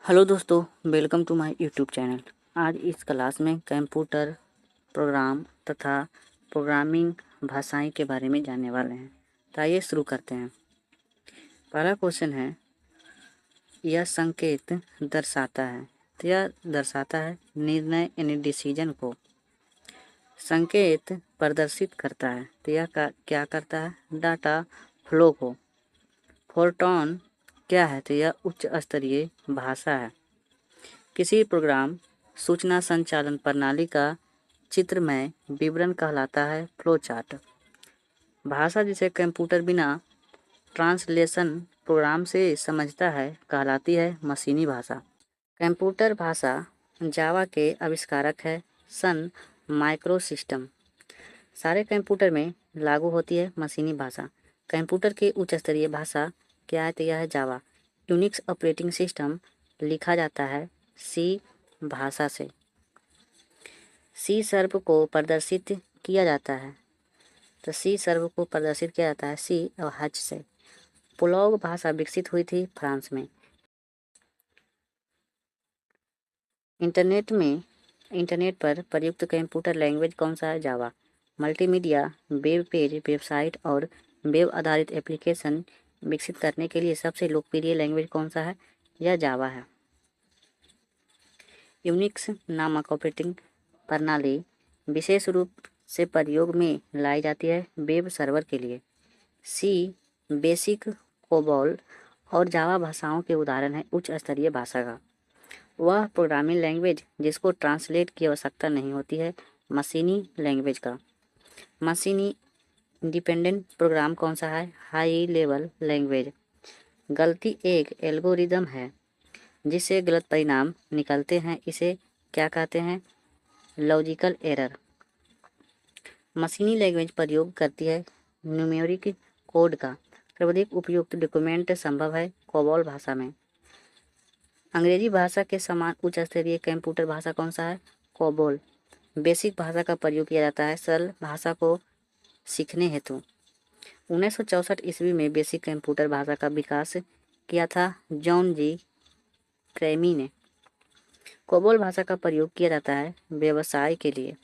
Hello दोस्तों, welcome to my YouTube channel. आज इस क्लास में कंप्यूटर प्रोग्राम तथा प्रोग्रामिंग भाषाएं के बारे में जानने वाले हैं। तो आइए शुरू करते हैं। पहला क्वेश्चन है, यह संकेत दर्शाता है। तो यह दर्शाता है निर्णय यानी डिसीजन को। संकेत प्रदर्शित करता है। तो यह क्या करता है? डाटा फ्लो को। फोरटोन क्या है? तो यह उच्च स्तरीय भाषा है। किसी प्रोग्राम सूचना संचालन प्रणाली का चित्रमय विवरण कहलाता है फ्लो चार्ट। भाषा जिसे कंप्यूटर बिना ट्रांसलेशन प्रोग्राम से समझता है कहलाती है मशीनी भाषा। कंप्यूटर भाषा जावा के आविष्कारक है सन माइक्रोसिस्टम। सारे कंप्यूटर में लागू होती है मशीनी भाषा। कंप्यूटर की उच्च स्तरीय भाषा क्या है? तो यह है जावा। यूनिक्स ऑपरेटिंग सिस्टम लिखा जाता है सी भाषा से। सी शर्प को प्रदर्शित किया जाता है। तो सी शर्प को प्रदर्शित किया जाता है सी और हच से। प्रोलॉग भाषा विकसित हुई थी फ्रांस में। इंटरनेट पर प्रयुक्त कंप्यूटर लैंग्वेज कौन सा है? जावा। मल्टीमीडिया, वेब पेज, वेबसाइट और वेब आधारित एप्लीकेशन विकसित करने के लिए सबसे लोकप्रिय लैंग्वेज कौन सा है? यह जावा है। यूनिक्स नामक ऑपरेटिंग प्रणाली विशेष रूप से प्रयोग में लाई जाती है वेब सर्वर के लिए। सी, बेसिक, कोबोल और जावा भाषाओं के उदाहरण है उच्च स्तरीय भाषा का। वह प्रोग्रामिंग लैंग्वेज जिसको ट्रांसलेट की आवश्यकता नहीं होती है मशीनी लैंग्वेज का। मशीनी इंडिपेंडेंट प्रोग्राम कौन सा है? High level language. गलती एक एल्गोरिदम है जिससे गलत परिणाम निकलते हैं, इसे क्या कहते हैं? Logical error. मशीनी लैंग्वेज प्रयोग करती है न्यूमेरिक कोड का। सर्वाधिक उपयुक्त डॉक्यूमेंट संभव है कोबोल भाषा में। अंग्रेजी भाषा के समान उच्च स्तरीय कंप्यूटर भाषा कौन सा है? कोबोल। बेसिक भाषा का प्रयोग किया जाता है सरल भाषा को सीखने हेतु। 1964 ईस्वी में बेसिक कंप्यूटर भाषा का विकास किया था जॉन जी क्रैमी ने। कोबोल भाषा का प्रयोग किया जाता है व्यवसाय के लिए।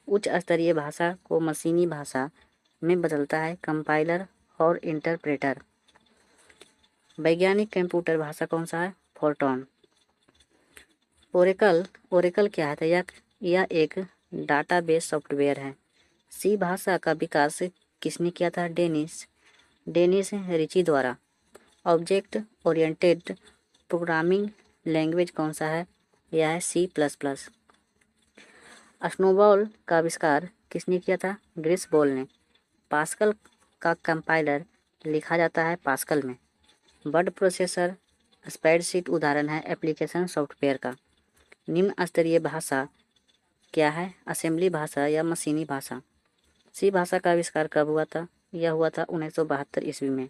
उच्च स्तरीय भाषा को मशीनी भाषा में बदलता है कंपाइलर और इंटरप्रेटर। वैज्ञानिक कंप्यूटर भाषा कौन सा है? फोरटोन। ओरेकल क्या है? यह एक डाटाबेस सॉफ्टवेयर है। सी भाषा का विकास किसने किया था? डेनिस रिची द्वारा। ऑब्जेक्ट ओरिएंटेड प्रोग्रामिंग लैंग्वेज कौन सा है? यह है C++। स्नोबॉल का आविष्कार किसने किया था? ग्रिस बॉल ने। पास्कल का कंपाइलर लिखा जाता है पास्कल में। वर्ड प्रोसेसर स्प्रेडशीट उदाहरण है एप्लीकेशन सॉफ्टवेयर का। निम्न स्तरीय भाषा क्या है? असेंबली भाषा या मशीनी भाषा। सी भाषा का आविष्कार कब हुआ था? यह हुआ था 1972 ईस्वी में।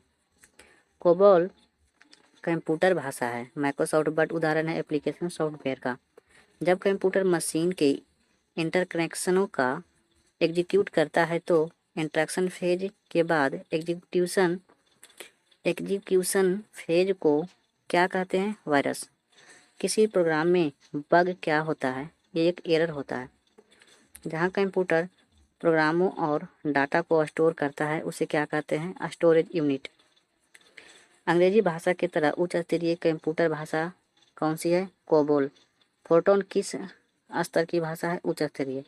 कोबोल कंप्यूटर भाषा है। माइक्रोसॉफ्ट वर्ड उदाहरण है एप्लीकेशन सॉफ्टवेयर का। जब कंप्यूटर मशीन के इंटरकनेक्शनों का एग्जीक्यूट करता है तो इंटरैक्शन फेज के बाद एग्जीक्यूशन फेज को क्या कहते हैं? वायरस। किसी प्रोग्राम में बग क्या होता है? ये एक एरर होता है। जहाँ कंप्यूटर प्रोग्रामों और डाटा को स्टोर करता है उसे क्या कहते हैं? Storage unit. अंग्रेजी भाषा की तरह उच्च स्तरीय कंप्यूटर भाषा कौन सी है? कोबोल। फोरटोन किस स्तर की भाषा है? उच्च स्तरीय।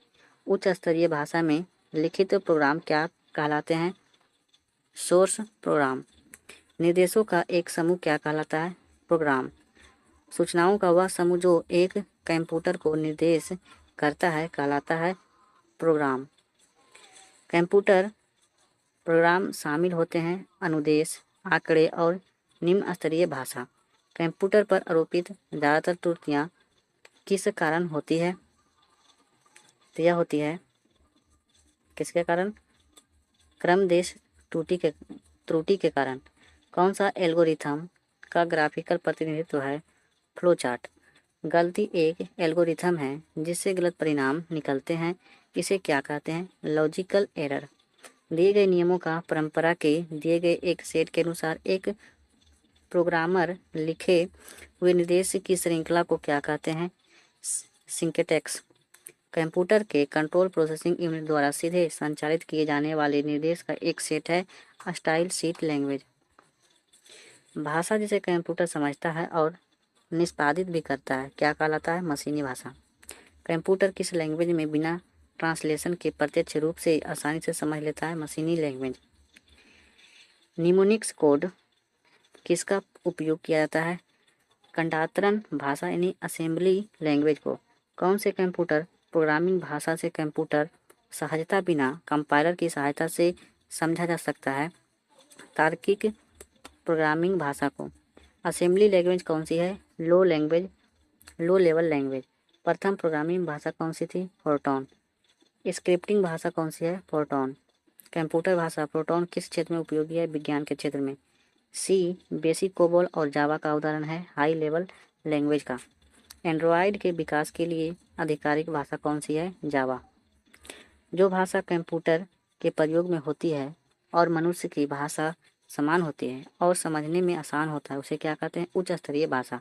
उच्च स्तरीय भाषा में लिखित प्रोग्राम क्या कहलाते हैं? Source program. निर्देशों का एक समूह क्या कहलाता है? प्रोग्राम। सूचनाओं का वह समूह जो एक कंप्यूटर को निर्देश करता है कहलाता है प्रोग्राम। कंप्यूटर प्रोग्राम शामिल होते हैं अनुदेश, आंकड़े और निम्न स्तरीय भाषा। कंप्यूटर पर आरोपित ज़्यादातर त्रुटियाँ किस कारण होती है? तो यह होती है किसके कारण? क्रमदेश त्रुटि के कारण। कौन सा एल्गोरिथम का ग्राफिकल प्रतिनिधित्व है? Flow chart. गलती एक एल्गोरिथम है जिससे गलत परिणाम निकलते हैं, इसे क्या कहते हैं? Logical error. दिए गए नियमों का परंपरा के दिए गए एक सेट के अनुसार एक प्रोग्रामर लिखे हुए निर्देश की श्रृंखला को क्या कहते हैं? सिंटैक्स। कंप्यूटर के कंट्रोल प्रोसेसिंग यूनिट द्वारा सीधे संचालित किए जाने वाले निर्देश का एक सेट है स्टाइल शीट लैंग्वेज। भाषा जिसे कंप्यूटर समझता है और निष्पादित भी करता है क्या कहलाता है? मशीनी भाषा। कंप्यूटर किस लैंग्वेज में बिना ट्रांसलेशन के प्रत्यक्ष रूप से आसानी से समझ लेता है? मशीनी लैंग्वेज। निमोनिक्स कोड किसका उपयोग किया जाता है? खंडांतरण भाषा यानी असेंबली लैंग्वेज को। कौन से कंप्यूटर प्रोग्रामिंग भाषा से कंप्यूटर सहजता बिना कंपाइलर की सहायता से समझा जा सकता है? तार्किक प्रोग्रामिंग भाषा को। असेंबली लैंग्वेज कौन सी है? Low level language. प्रथम प्रोग्रामिंग भाषा कौन सी थी? फोर्ट्रॉन। स्क्रिप्टिंग भाषा कौन सी है? फोर्ट्रॉन। कंप्यूटर भाषा फोर्ट्रॉन किस क्षेत्र में उपयोगी है? विज्ञान के क्षेत्र में। सी बेसिक, कोबोल और जावा का उदाहरण है हाई लेवल लैंग्वेज का। एंड्रॉयड के विकास के लिए आधिकारिक भाषा कौन सी है? जावा। जो भाषा कंप्यूटर के प्रयोग में होती है और मनुष्य की भाषा समान होती है और समझने में आसान होता है उसे क्या कहते हैं? उच्च स्तरीय भाषा।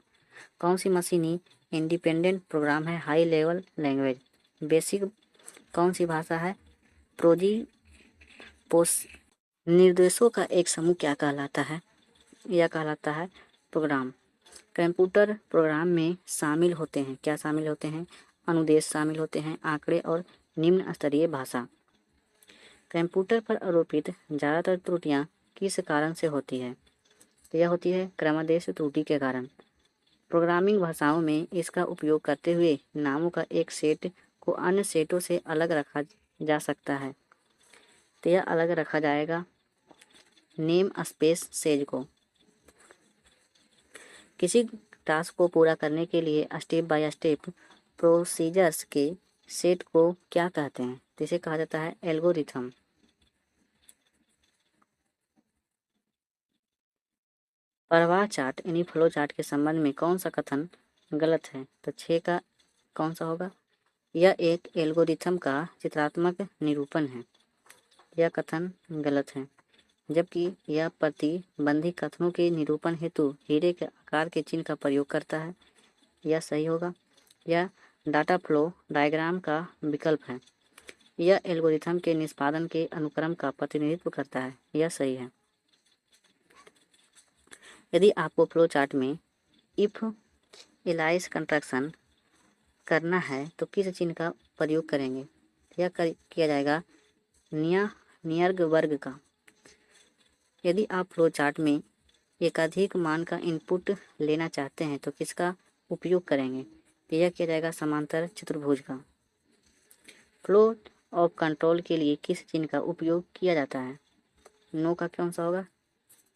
कौन सी मशीनी इंडिपेंडेंट प्रोग्राम है? High level language. बेसिक कौन सी भाषा है? पोस निर्देशों का एक समूह क्या कहलाता है? यह कहलाता है प्रोग्राम। कंप्यूटर प्रोग्राम में शामिल होते हैं क्या शामिल होते हैं? अनुदेश शामिल होते हैं, आंकड़े और निम्न स्तरीय भाषा। कंप्यूटर पर आरोपित ज़्यादातर त्रुटियां किस कारण से होती है? तो यह होती है क्रमादेश त्रुटि के कारण। प्रोग्रामिंग भाषाओं में इसका उपयोग करते हुए नामों का एक सेट को अन्य सेटों से अलग रखा जा सकता है। तो यह अलग रखा जाएगा नेम स्पेस सेज को। किसी टास्क को पूरा करने के लिए स्टेप बाय स्टेप प्रोसीजर्स के सेट को क्या कहते हैं? तो इसे कहा जाता है एल्गोरिथम। प्रवाह चार्ट यानी फ्लो चार्ट के संबंध में कौन सा कथन गलत है? तो 6 का कौन सा होगा? यह एक एल्गोरिथम का चित्रात्मक निरूपण है। यह कथन गलत है, जबकि यह प्रतिबंधी कथनों के निरूपण हेतु हीरे के आकार के चिन्ह का प्रयोग करता है। यह सही होगा। यह डाटा फ्लो डायग्राम का विकल्प है। यह एल्गोरिथम के निष्पादन के अनुक्रम का प्रतिनिधित्व करता है। यह सही है। यदि आपको फ्लो चार्ट में इफ एलाइस कंस्ट्रक्शन करना है तो किस चिन्ह का प्रयोग करेंगे? यह किया जाएगा नियर्ग वर्ग का। यदि आप फ्लो चार्ट में एकाधिक मान का इनपुट लेना चाहते हैं तो किसका उपयोग करेंगे? तो यह किया जाएगा समांतर चतुर्भुज का। फ्लो ऑफ कंट्रोल के लिए किस चिन्ह का उपयोग किया जाता है? नो का कौन सा होगा?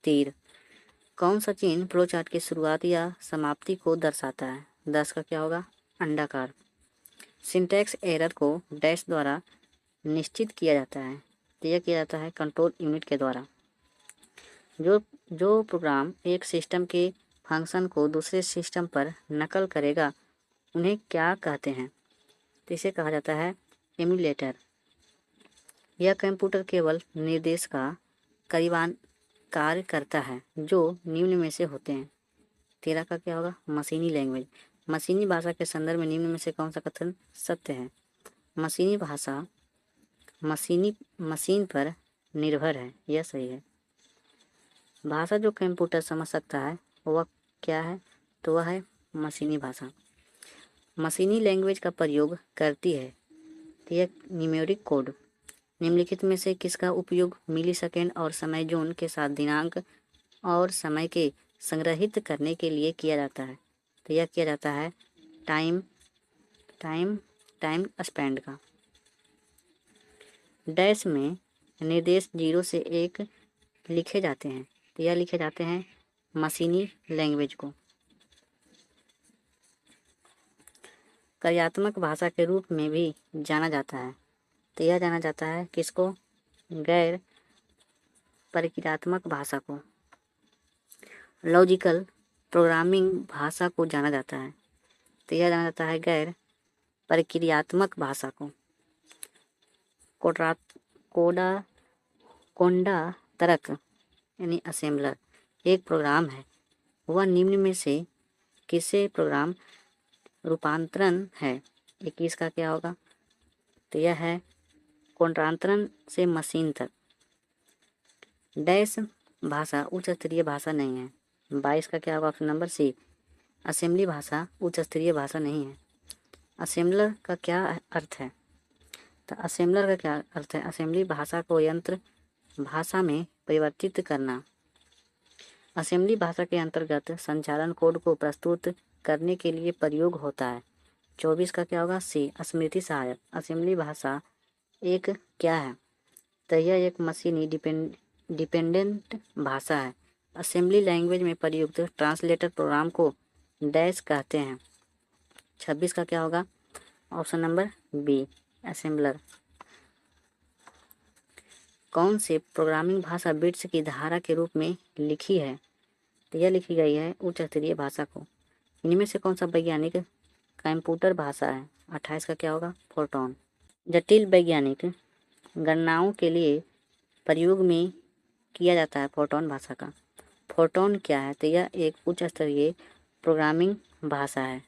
तीर। कौन सा चिन्ह फ्लो चार्ट की शुरुआत या समाप्ति को दर्शाता है? 10 का क्या होगा? अंडाकार। सिंटैक्स एरर को डैश द्वारा निश्चित किया जाता है। तो यह किया जाता है कंट्रोल यूनिट के द्वारा। जो प्रोग्राम एक सिस्टम के फंक्शन को दूसरे सिस्टम पर नकल करेगा उन्हें क्या कहते हैं? तो इसे कहा जाता है एमुलेटर। यह कंप्यूटर केवल निर्देश का करीबान कार्य करता है जो निम्न में से होते हैं। 13 का क्या होगा? मशीनी लैंग्वेज। मशीनी भाषा के संदर्भ में निम्न में से कौन सा कथन सत्य है? मशीनी भाषा मशीन पर निर्भर है। यह सही है। भाषा जो कंप्यूटर समझ सकता है वह क्या है? तो वह है मशीनी भाषा। मशीनी लैंग्वेज का प्रयोग करती है तो यह न्यूमेरिक कोड। निम्नलिखित में से किसका उपयोग मिलीसेकंड और समय जोन के साथ दिनांक और समय के संग्रहित करने के लिए किया जाता है? तो यह किया जाता है टाइम स्पेंड का। डैश में निर्देश 0 से 1 लिखे जाते हैं तो यह लिखे जाते हैं मशीनी लैंग्वेज को। कार्यात्मक भाषा के रूप में भी जाना जाता है तो यह जाना जाता है किसको? गैर प्रक्रियात्मक भाषा को। लॉजिकल प्रोग्रामिंग भाषा को जाना जाता है तो यह जाना जाता है गैर प्रक्रियात्मक भाषा को। कोंडा तरक यानी असेंबलर एक प्रोग्राम है वह निम्न में से किसे प्रोग्राम रूपांतरण है। 21 का क्या होगा, तो यह है कोणांतरण से मशीन तक। डैश भाषा उच्च स्तरीय भाषा नहीं है। 22 का क्या होगा, ऑप्शन नंबर सी, असेंबली भाषा उच्च स्तरीय भाषा नहीं है। असेंबलर का क्या अर्थ है, तो असेंबलर का क्या अर्थ है, असेंबली भाषा को यंत्र भाषा में परिवर्तित करना। असेंबली भाषा के अंतर्गत संचालन कोड को प्रस्तुत करने के लिए प्रयोग होता है। 24 का क्या होगा, सी, स्मृति सहायक। असेंबली भाषा एक क्या है, तो यह एक मशीनी डिपेंडेंट भाषा है। असेंबली लैंग्वेज में प्रयुक्त ट्रांसलेटर प्रोग्राम को डैश कहते हैं। 26 का क्या होगा, ऑप्शन नंबर बी, असेंबलर। कौन से प्रोग्रामिंग भाषा बिट्स की धारा के रूप में लिखी है, तो यह लिखी गई है उच्च स्तरीय भाषा को। इनमें से कौन सा वैज्ञानिक कंप्यूटर भाषा है। 28 का क्या होगा, फोर्ट्रॉन। जटिल वैज्ञानिक गणनाओं के लिए प्रयोग में किया जाता है फोर्ट्रॉन भाषा का। फोर्ट्रॉन क्या है, तो यह एक उच्च स्तरीय प्रोग्रामिंग भाषा है।